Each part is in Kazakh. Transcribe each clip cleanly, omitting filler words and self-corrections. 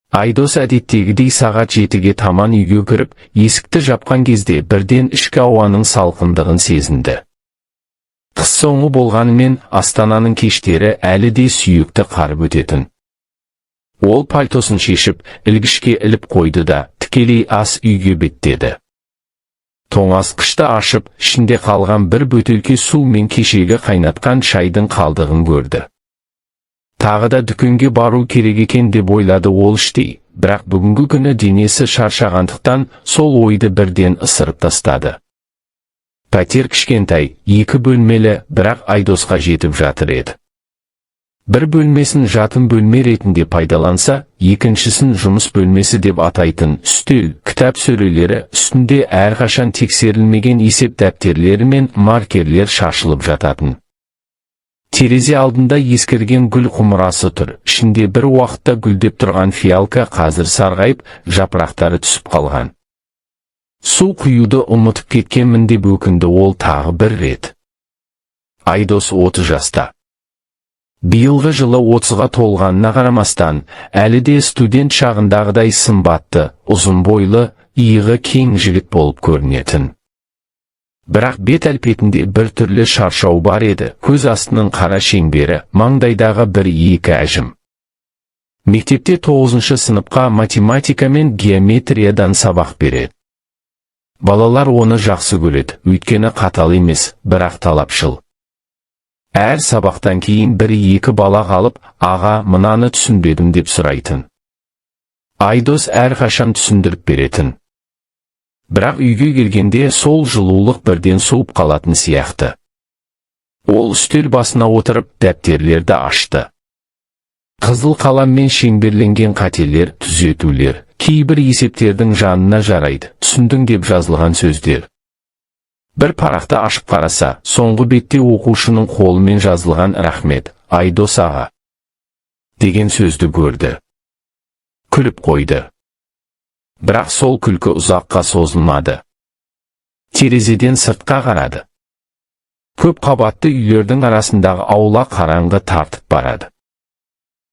Айдос әдеттегідей сағат 7-ге таман үйге кіріп, есікті жапқан кезде бірден ішкі ауаның салқындығын сезінді. Қыс соңы болғанымен Астананың кештері әлі де сүйікті қарып өтетін. Ол пальтосын шешіп, ілгішке іліп қойды да, тікелей ас үйге беттеді. Тоңазытқышты ашып, ішінде қалған бір бөтелке су мен кешегі қайнатқан шайдың қалдығын көрді. Тағы да дүкенге бару керек екен деп ойлады ол іштей, бірақ бүгінгі күні денесі шаршағандықтан сол ойды бірден ысырып тастады. Пәтер кішкентай, 2 бөлмелі, бірақ Айдосқа жетіп жатыр еді. Бір бөлмесін жатын бөлме ретінде пайдаланса, екіншісін жұмыс бөлмесі деп атайтын үстел, кітап сөрелері, үстінде әрқашан тексерілмеген есеп дәптерлері мен маркерлер шашылып жататын. Терезе алдында ескірген гүл құмырасы тұр, ішінде бір уақытта гүлдеп тұрған фиалка қазір сарғайып, жапырақтары түсіп қалған. Су құюды ұмытып кеткенмін деп өкінді ол тағы бір рет. Айдос 30 жаста. Биылғы жылы 30-ға толғанына қарамастан, әлі де студент шағындағыдай сымбатты, ұзын бойлы, иығы кең жігіт болып көрінетін. Бірақ бет әлпетінде бір түрлі шаршау бар еді, көз астының қара шеңбері, маңдайдағы бір-екі әжім. Мектепте 9-шы сыныпқа математика мен геометриядан сабақ береді. Балалар оны жақсы көреді, өйткені қатал емес, бірақ талапшыл. Әр сабақтан кейін бір-екі бала қалып, аға, мынаны түсінбедім деп сұрайтын. Айдос әрқашан түсіндіріп беретін. Бірақ үйге келгенде сол жылулық бірден суып қалатын сияқты. Ол үстел басына отырып, дәптерлерді ашты. Қызыл қаламмен шеңберленген қателер, түзетулер, кейбір есептердің жанына жарайды, түсіндің деп жазылған сөздер. Бір парақты ашып қараса, соңғы бетте оқушының қолымен жазылған «Рахмет, Айдос аға» деген сөзді көрді. Күліп қойды. Бірақ сол күлкі ұзаққа созылмады. Терезеден сыртқа қарады. Көп қабатты үйлердің арасындағы аула қараңғы тартып барады.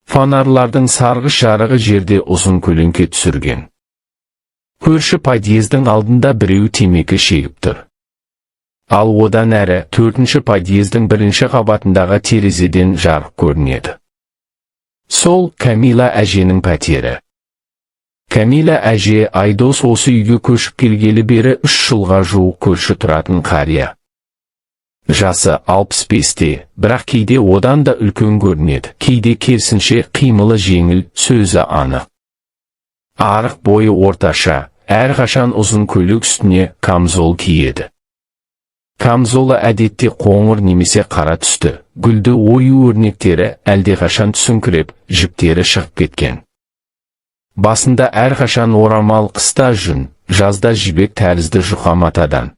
Фонарлардың сарғыш жарығы жерде ұзын көлеңке түсірген. Көрші подъездің алдында біреу темекі шегіп тұр. Ал одан әрі 4-ші подъездің 1-ші қабатындағы терезеден жарық көрінеді. Сол Камила әженің пәтері. Камила әже Айдос осы үйге көшіп келгелі бері 3 жылға жуық көрші тұратын қария. Жасы 65-те, бірақ кейде одан да үлкен көрінеді, кейде керісінше қимылы жеңіл, сөзі анық. Арық бойы орташа, әрқашан ұзын көйлек үстіне камзол киеді. Камзолы әдетте қоңыр немесе қара түсті, гүлді ою өрнектері әлдеқашан түсіңкіреп, жіптері шығып кеткен. Басында әрқашан орамал, қыста жүн, жазда жібек тәрізді жұқа матадан.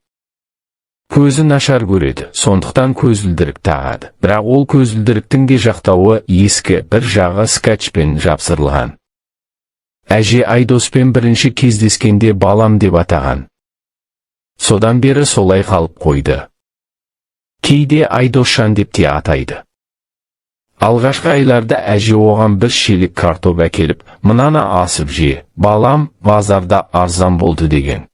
Көзі нашар көреді, сондықтан көзілдірік тағады, бірақ ол көзілдіріктің де жақтауы ескі, бір жағы скотчпен жапсырылған. Әже Айдоспен бірінші кездескенде балам деп атаған. Содан бері солай қалып қойды. Кейде Айдосжан деп те атайды. Алғашқы айларда әже оған бір шелек картоп әкеліп, мынаны асып же, балам, базарда арзан болды деген.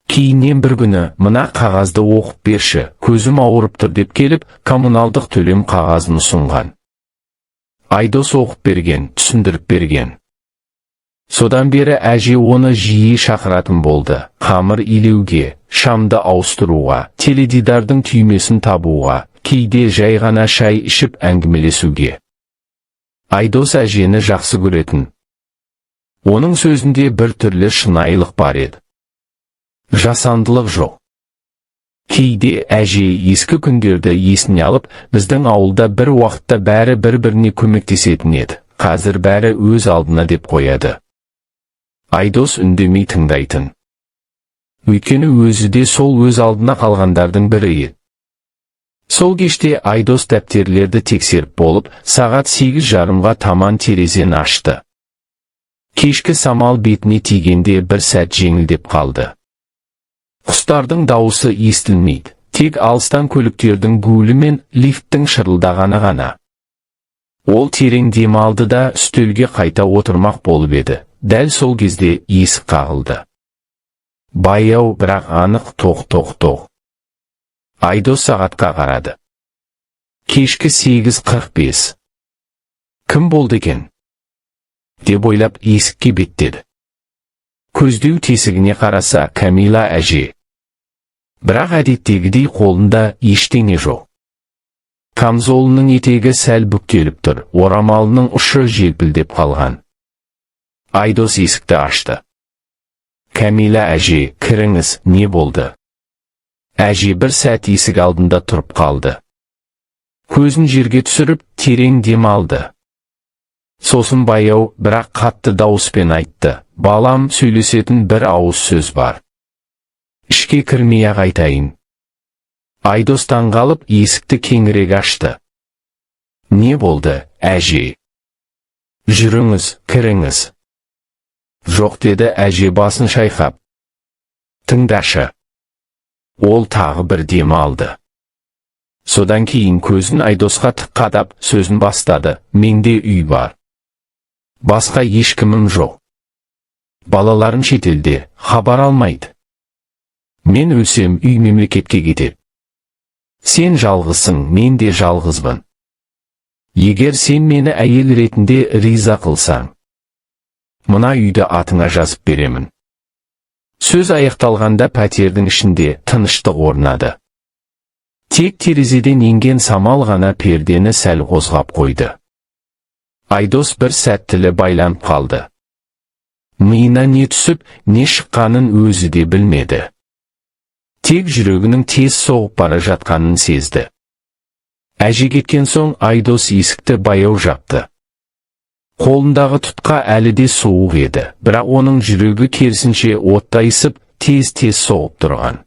Кейіннен бір күні, мына қағазды оқып берші, көзім ауырып тұр деп келіп, коммуналдық төлем қағазын ұсынған. Айдос оқып берген, түсіндіріп берген. Содан бері әже оны жиі шақыратын болды, қамыр илеуге, шамды ауыстыруға, теледидардың түймесін табуға, кейде жай ғана шай ішіп әңгімелесуге. Айдос әжені жақсы көретін. Оның сөзінде бір түрлі шынайылық бар еді. Жасандылық жоқ. Кейде әже ескі күндерді есіне алып, біздің ауылда бір уақытта бәрі бір-біріне көмектесетін еді, қазір бәрі өз алдына деп қояды. Айдос үндемей тыңдайтын. Өйткені өзі де сол өз алдына қалғандардың бірі еді. Сол кеште Айдос дәптерлерді тексеріп болып, сағат 8:30-ға таман терезені ашты. Кешкі самал бетіне тигенде бір сәт жеңілдеп қалды. Құстардың дауысы естілмейді, тек алыстан көліктердің гуілі мен лифттің шырылдағаны ғана. Ол терең дем алды да үстелге қайта отырмақ болып еді. Дәл сол кезде есік қағылды. Баяу, бірақ анық тоқ. Айдос сағатқа қарады. Кешкі 8:45. Кім болды екен? Деп ойлап есікке беттеді. Көздеу тесігіне қараса Камила әже. Бірақ әдеттегідей қолында ештеңе жоқ. Камзолының етегі сәл бүктеліп тұр, орамалының ұшы желпілдеп қалған. Айдос есікті ашты. Камила әже, кіріңіз, не болды? Әже бір сәт есік алдында тұрып қалды. Көзін жерге түсіріп, терең дем алды. Сосын баяу, бірақ қатты дауыспен айтты. Балам, сөйлесетін бір ауыз сөз бар. Ішке кірмей-ақ айтайын. Айдос таңғалып есікті кеңірек ашты. Не болды, әже? Жүріңіз, кіріңіз. Жоқ, деді әже басын шайқап. Тыңдашы. Ол тағы бір дем алды. Содан кейін көзін Айдосқа қадап сөзін бастады. Менде үй бар. Басқа ешкімім жоқ. Балаларым шетелде, хабар алмайды. Мен өлсем үй мемлекетке кетеді. Сен жалғызсың, мен де жалғызбын. Егер сен мені әйел ретінде риза қылсаң, мына үйді атыңа жазып беремін. Сөз аяқталғанда пәтердің ішінде тыныштық орнады. Тек терезеден енген самал ғана пердені сәл қозғап қойды. Айдос бір сәт тілі байланып қалды. Миына не түсіп, не шыққанын өзі де білмеді. Тек жүрегінің тез соғып бара жатқанын сезді. Әже кеткен соң Айдос есікті баяу жапты. Қолындағы тұтқа әлі де суық еді, бірақ оның жүрегі керісінше оттайысып, тез-тез соғып тұрған.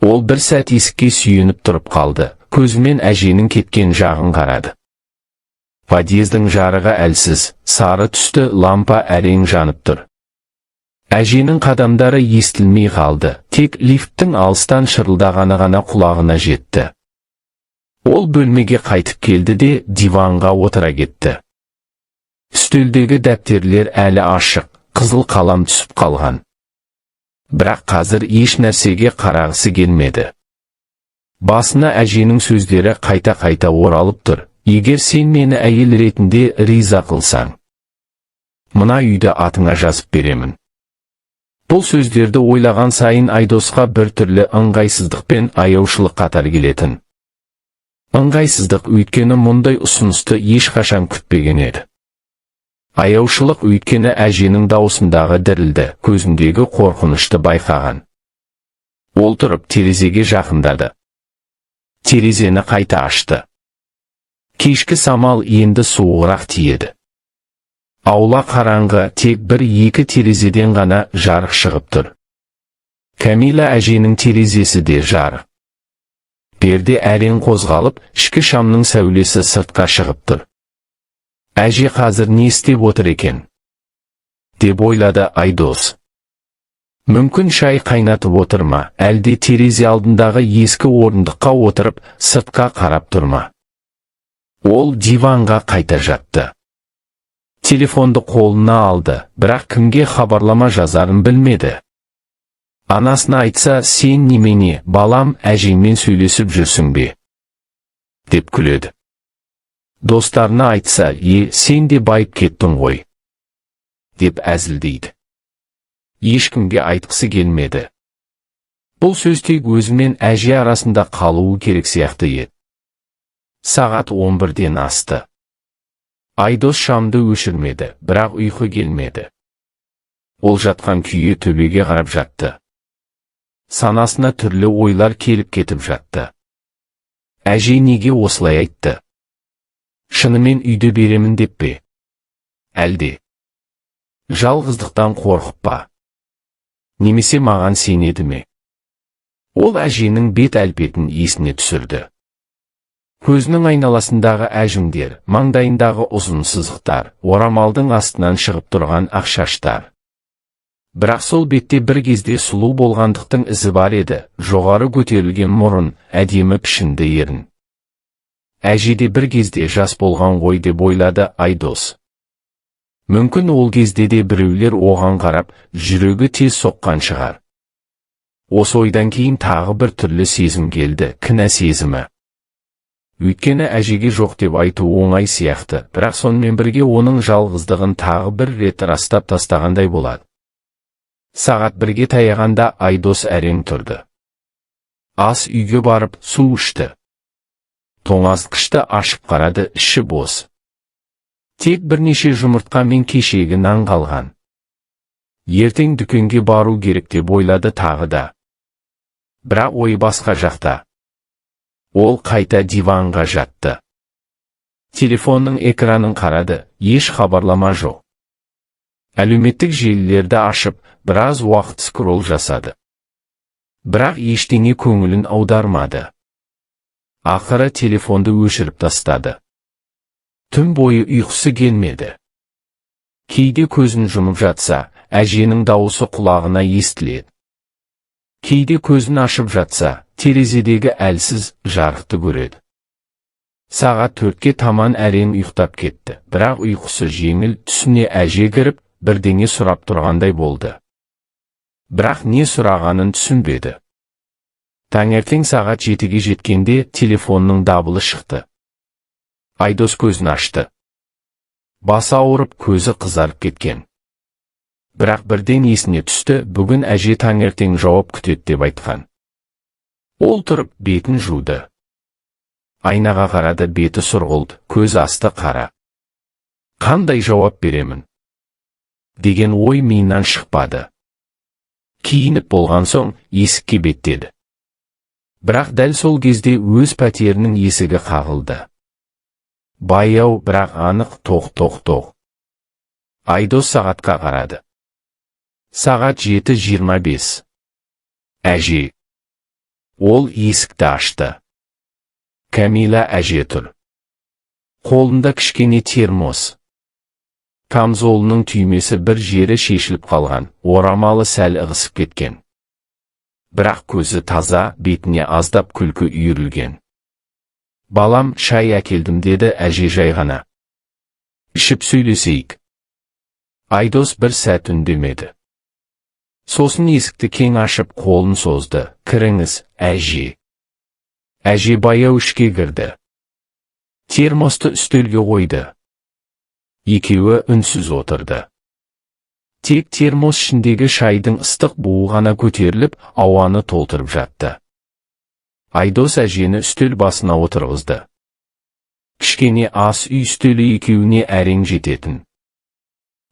Ол бір сәт есікке сүйеніп тұрып қалды, көзімен әженің кеткен жағын қарады. Подъездің жарығы әлсіз, сары түсті лампа әрең жанып тұр. Әженің қадамдары естілмей қалды, тек лифттің алыстан шырылдағаны ғана құлағына жетті. Ол бөлмеге қайтып келді де диванға отыра кетті. Үстелдегі дәптерлер әлі ашық, қызыл қалам түсіп қалған. Бірақ қазір еш нәрсеге қарағысы келмеді. Басына әженің сөздері қайта-қайта оралып тұр. Егер сен мені әйел ретінде риза қылсаң, мына үйді атыңа жазып беремін. Бұл сөздерді ойлаған сайын Айдосқа бір түрлі ыңғайсыздық пен аяушылық қатар келетін. Ыңғайсыздық өйткені мұндай ұсынысты ешқашан күтпеген еді. Аяушылық өйткені әженің даусындағы дірілді, көзіндегі қорқынышты байқаған. Ол тұрып терезеге жақындады. Терезені қайта ашты. Кешкі самал енді суығырақ тиеді. Аула қараңғы, тек бір-екі терезеден ғана жарық шығып тұр. Камила әженің терезесі де жарық. Перде әрең қозғалып, ішкі шамның сәулесі сыртқа шығып тұр. Әже қазір не істеп отыр екен? Деп ойлады Айдос. Мүмкін шай қайнатып отыр ма, әлде терезе алдындағы ескі орындыққа отырып, сыртқа қарап тұр ма? Ол диванға қайта жатты. Телефонды қолына алды, бірақ кімге хабарлама жазарын білмеді. Анасына айтса, сен немене, балам, әжеңмен сөйлесіп жүрсің бе? Деп күледі. Достарына айтса, сен де байып кеттің ғой. Деп әзілдейді. Ешкімге айтқысы келмеді. Бұл сөз тек өзімен әже арасында қалуы керек сияқты еді. Сағат 11-ден асты. Айдос шамды өшірмеді, бірақ ұйқы келмеді. Ол жатқан күйі төбеге қарап жатты. Санасына түрлі ойлар келіп кетіп жатты. Әже неге осылай айтты? Шынымен үйді беремін деп пе? Әлде жалғыздықтан қорқып па? Немесе маған сенеді ме? Ол әженің бет әлпетін есіне түсірді. Көзінің айналасындағы әжімдер, маңдайындағы ұзын сызықтар, орамалдың астынан шығып тұрған ақ шаштар. Бірақ сол бетте бір кезде сұлу болғандықтың ізі бар еді, жоғары көтерілген мұрын, әдемі пішінді ерін. әже де бір кезде жас болған ғой деп ойлады Айдос. Мүмкін ол кезде де біреулер оған қарап, жүрегі тез соққан шығар. Осы ойдан кейін тағы бір түрлі сезім келді, кінә сезімі. Өйткені әжеге жоқ деп айту оңай сияқты, бірақ сонымен бірге оның жалғыздығын тағы бір рет растап тастағандай болады. Сағат 1-ге таяғанда Айдос әрең тұрды. Ас үйге барып су ішті. Тоңазытқышты ашып қарады, іші бос. Тек бірнеше жұмыртқа мен кешегі нан қалған. Ертең дүкенге бару керек деп ойлады тағы да. Бірақ ой басқа жақта. Ол қайта диванға жатты. Телефонның экранын қарады, еш хабарлама жоқ. Әлеуметтік желілерді ашып, біраз уақыт скролл жасады. Бірақ ештеңе көңілін аудармады. Ақыры телефонды өшіріп тастады. Түн бойы ұйқысы келмеді. Кейде көзін жұмып жатса, әженің дауысы құлағына естіледі. Кейде көзін ашып жатса, терезедегі әлсіз жарықты көреді. Сағат 4-ке таман әрең ұйықтап кетті, бірақ ұйқысы жеңіл, түсіне әже кіріп, бірдеңе сұрап тұрғандай болды. Бірақ не сұрағанын түсінбеді. Таңертең сағат 7-ге жеткенде телефонның дабылы шықты. Айдос көзін ашты. Басы ауырып, көзі қызарып кеткен. Бірақ бірден есіне түсті, бүгін әже таңертең жауап күтеді деп айтқан. Ол тұрып, бетін жуды. Айнаға қарады, беті сұрғылт, көз асты қара. Қандай жауап беремін? Деген ой миынан шықпады. Киініп болған соң, есікке беттеді. Бірақ дәл сол кезде өз пәтерінің есігі қағылды. Баяу, бірақ анық, тоқ. Айдос сағатқа қарады. Сағат 7:25. Әже. Ол есікті ашты. Кәмила әже тұр. Қолында кішкене термос. Камзолының түймесі бір жері шешіліп қалған, орамалы сәл ығысып кеткен. Бірақ көзі таза, бетіне аздап күлкі үйірілген. Балам, шай әкелдім деді әже жай ғана. Ішіп сөйлесейік. Айдос бір сәт үндемеді. Сосын есікті кең ашып қолын созды. Кіріңіз, әже. Әже баяу ішке кірді. Термосты үстелге қойды. Екеуі үнсіз отырды. Тек термос ішіндегі шайдың ыстық буы ғана көтеріліп, ауаны толтырып жатты. Айдос әжені үстел басына отырғызды. Кішкене ас үй үстелі екеуіне әрең жететін.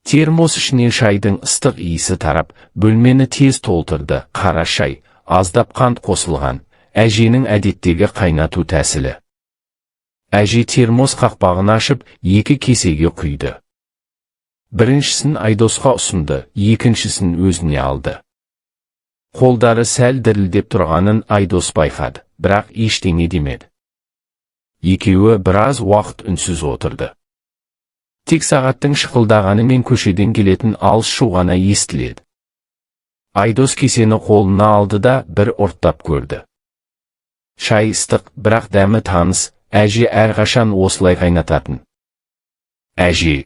Термос ішінен шайдың ыстық иісі тарап, бөлмені тез толтырды. Қара шай, аздап қант қосылған, әженің әдеттегі қайнату тәсілі. Әже термос қақпағын ашып, 2 кесеге құйды. Біріншісін Айдосқа ұсынды, екіншісін өзіне алды. Қолдары сәл дірілдеп тұрғанын Айдос байқады, бірақ ештеңе демеді. Екеуі біраз уақыт үнсіз отырды. Тек сағаттың шықылдағаны мен көшеден келетін алыс шу ғана естіледі. Айдос кесені қолына алды да бір ұрттап көрді. Шай ыстық, бірақ дәмі таныс, әже әрқашан осылай қайнататын. Әже.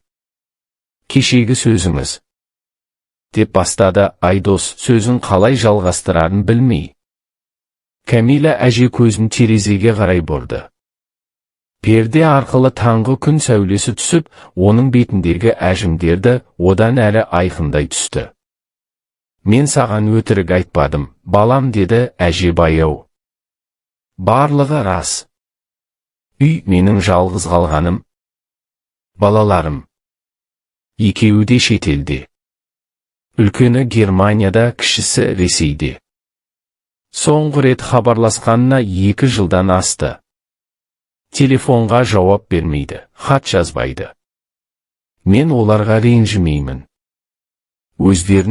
Кешегі сөзіңіз. Деп бастады Айдос, сөзін қалай жалғастырарын білмей. Кәмила әже көзін терезеге қарай бұрды. Перде арқылы таңғы күн сәулесі түсіп, оның бетіндегі әжімдерді одан әрі айқындай түсті. Мен саған өтірік айтпадым, балам, деді әже баяу. Барлығы рас. Үй менің жалғыз қалғаным. Балаларым. Екеуі де шетелде. Үлкені Германияда, кішісі Ресейде. Соңғы рет хабарласқанына 2 жылдан асты. Телефонға жауап бермейді, хат жазбайды. Мен оларға ренжімеймін. Өздерін